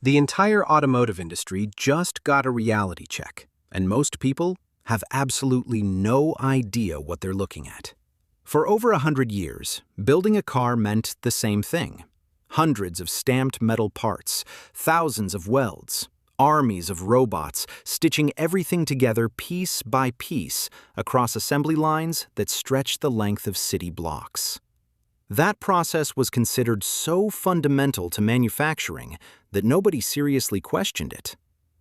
The entire automotive industry just got a reality check, and most people have absolutely no idea what they're looking at. For over 100 years, building a car meant the same thing. Hundreds of stamped metal parts, thousands of welds, armies of robots stitching everything together piece by piece across assembly lines that stretched the length of city blocks. That process was considered so fundamental to manufacturing that nobody seriously questioned it.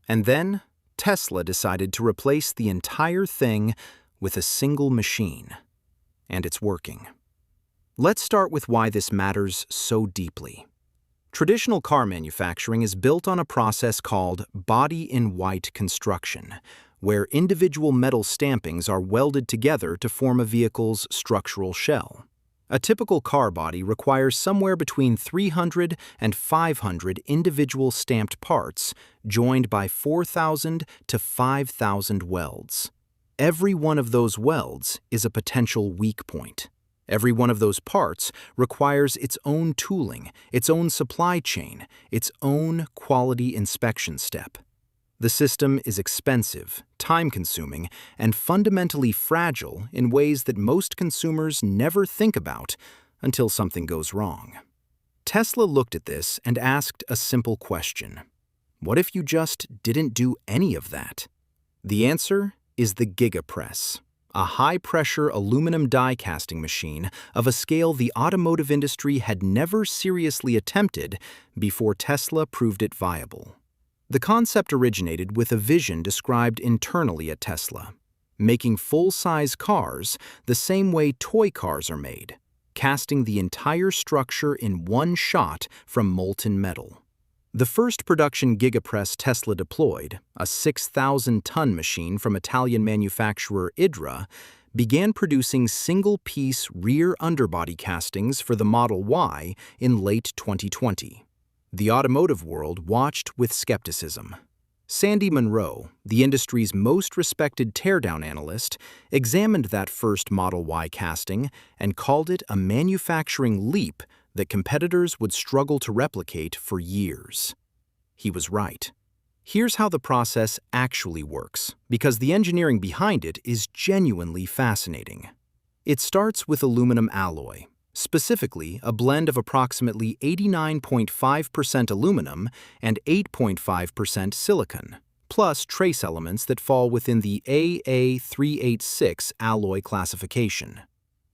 And then, Tesla decided to replace the entire thing with a single machine. And it's working. Let's start with why this matters so deeply. Traditional car manufacturing is built on a process called body-in-white construction, where individual metal stampings are welded together to form a vehicle's structural shell. A typical car body requires somewhere between 300 and 500 individual stamped parts, joined by 4,000 to 5,000 welds. Every one of those welds is a potential weak point. Every one of those parts requires its own tooling, its own supply chain, its own quality inspection step. The system is expensive, time-consuming, and fundamentally fragile in ways that most consumers never think about until something goes wrong. Tesla looked at this and asked a simple question. What if you just didn't do any of that? The answer is the Giga Press, a high-pressure aluminum die casting machine of a scale the automotive industry had never seriously attempted before Tesla proved it viable. The concept originated with a vision described internally at Tesla, making full-size cars the same way toy cars are made, casting the entire structure in one shot from molten metal. The first production Gigapress Tesla deployed, a 6,000-ton machine from Italian manufacturer Idra, began producing single-piece rear underbody castings for the Model Y in late 2020. The automotive world watched with skepticism. Sandy Munro, the industry's most respected teardown analyst, examined that first Model Y casting and called it a manufacturing leap that competitors would struggle to replicate for years. He was right. Here's how the process actually works, because the engineering behind it is genuinely fascinating. It starts with aluminum alloy, specifically a blend of approximately 89.5% aluminum and 8.5% silicon, plus trace elements that fall within the AA386 alloy classification.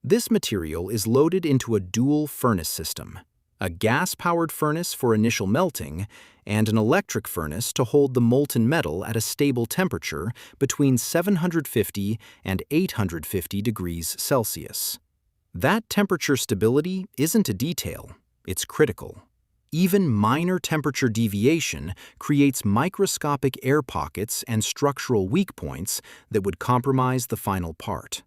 This material is loaded into a dual furnace system, a gas-powered furnace for initial melting and an electric furnace to hold the molten metal at a stable temperature between 750 and 850 degrees Celsius. That temperature stability isn't a detail, it's critical. Even minor temperature deviation creates microscopic air pockets and structural weak points that would compromise the final part.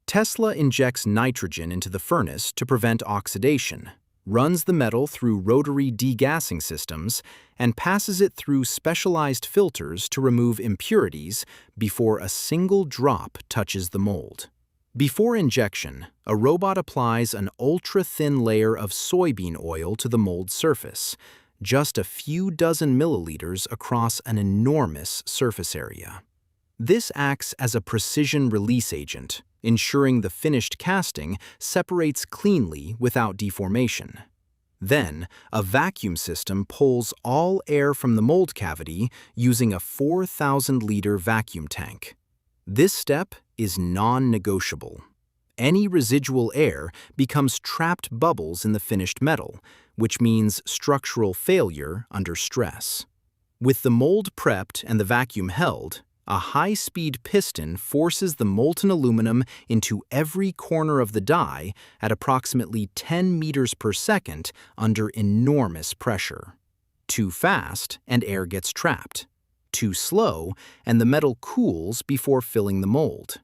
Tesla injects nitrogen into the furnace to prevent oxidation, runs the metal through rotary degassing systems, and passes it through specialized filters to remove impurities before a single drop touches the mold. Before injection, a robot applies an ultra-thin layer of soybean oil to the mold surface, just a few dozen milliliters across an enormous surface area. This acts as a precision release agent, ensuring the finished casting separates cleanly without deformation. Then, a vacuum system pulls all air from the mold cavity using a 4,000-liter vacuum tank. This step is non-negotiable. Any residual air becomes trapped bubbles in the finished metal, which means structural failure under stress. With the mold prepped and the vacuum held, a high-speed piston forces the molten aluminum into every corner of the die at approximately 10 meters per second under enormous pressure. Too fast, and air gets trapped. Too slow, and the metal cools before filling the mold.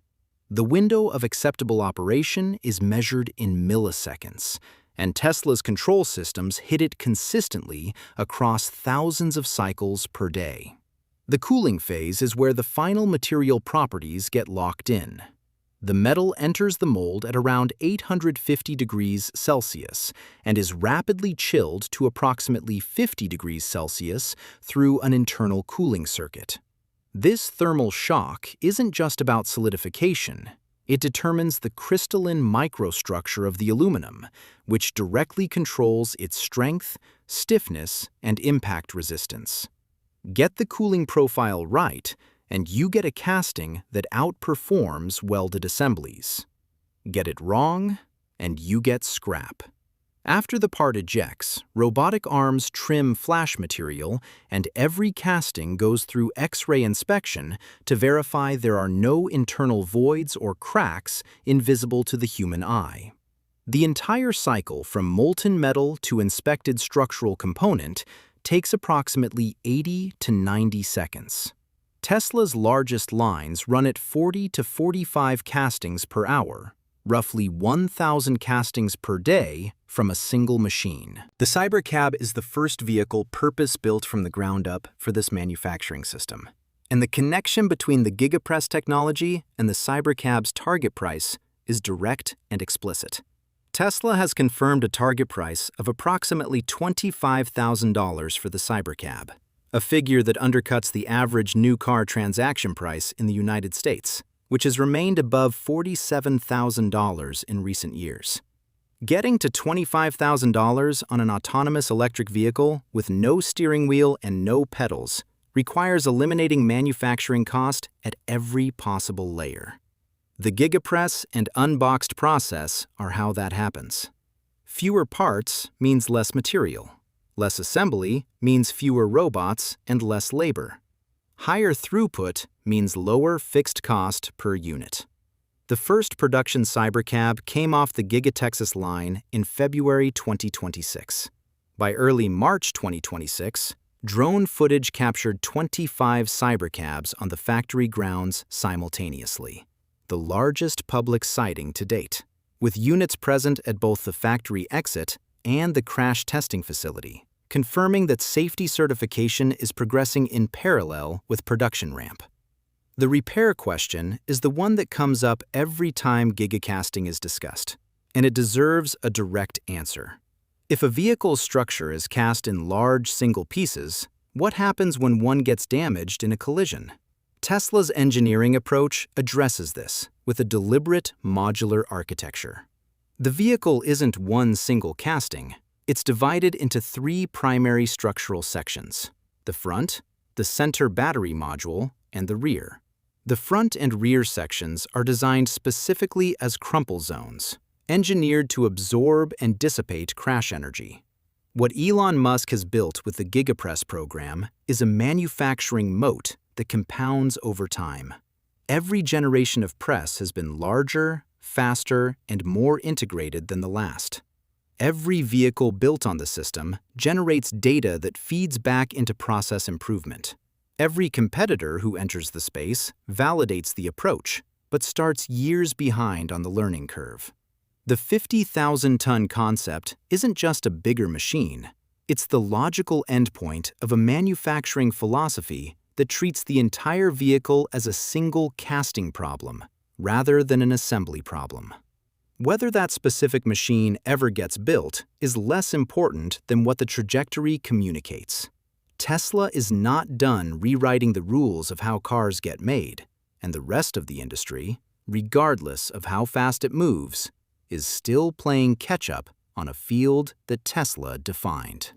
The window of acceptable operation is measured in milliseconds, and Tesla's control systems hit it consistently across thousands of cycles per day. The cooling phase is where the final material properties get locked in. The metal enters the mold at around 850 degrees Celsius and is rapidly chilled to approximately 50 degrees Celsius through an internal cooling circuit. This thermal shock isn't just about solidification. It determines the crystalline microstructure of the aluminum, which directly controls its strength, stiffness, and impact resistance. Get the cooling profile right, and you get a casting that outperforms welded assemblies. Get it wrong, and you get scrap. After the part ejects, robotic arms trim flash material, and every casting goes through X-ray inspection to verify there are no internal voids or cracks invisible to the human eye. The entire cycle from molten metal to inspected structural component takes approximately 80 to 90 seconds. Tesla's largest lines run at 40 to 45 castings per hour, roughly 1,000 castings per day from a single machine. The Cybercab is the first vehicle purpose-built from the ground up for this manufacturing system. And the connection between the Gigapress technology and the Cybercab's target price is direct and explicit. Tesla has confirmed a target price of approximately $25,000 for the Cybercab, a figure that undercuts the average new car transaction price in the United States, which has remained above $47,000 in recent years. Getting to $25,000 on an autonomous electric vehicle with no steering wheel and no pedals requires eliminating manufacturing cost at every possible layer. The Gigapress and Unboxed Process are how that happens. Fewer parts means less material. Less assembly means fewer robots and less labor. Higher throughput means lower fixed cost per unit. The first production Cybercab came off the Giga Texas line in February 2026. By early March 2026, drone footage captured 25 Cybercabs on the factory grounds simultaneously, the largest public sighting to date, with units present at both the factory exit and the crash testing facility, confirming that safety certification is progressing in parallel with production ramp. The repair question is the one that comes up every time gigacasting is discussed, and it deserves a direct answer. If a vehicle's structure is cast in large single pieces, what happens when one gets damaged in a collision? Tesla's engineering approach addresses this with a deliberate modular architecture. The vehicle isn't one single casting. It's divided into three primary structural sections: the front, the center battery module, and the rear. The front and rear sections are designed specifically as crumple zones, engineered to absorb and dissipate crash energy. What Elon Musk has built with the Gigapress program is a manufacturing moat that compounds over time. Every generation of press has been larger, faster, and more integrated than the last. Every vehicle built on the system generates data that feeds back into process improvement. Every competitor who enters the space validates the approach, but starts years behind on the learning curve. The 50,000-ton concept isn't just a bigger machine. It's the logical endpoint of a manufacturing philosophy that treats the entire vehicle as a single casting problem, rather than an assembly problem. Whether that specific machine ever gets built is less important than what the trajectory communicates. Tesla is not done rewriting the rules of how cars get made, and the rest of the industry, regardless of how fast it moves, is still playing catch-up on a field that Tesla defined.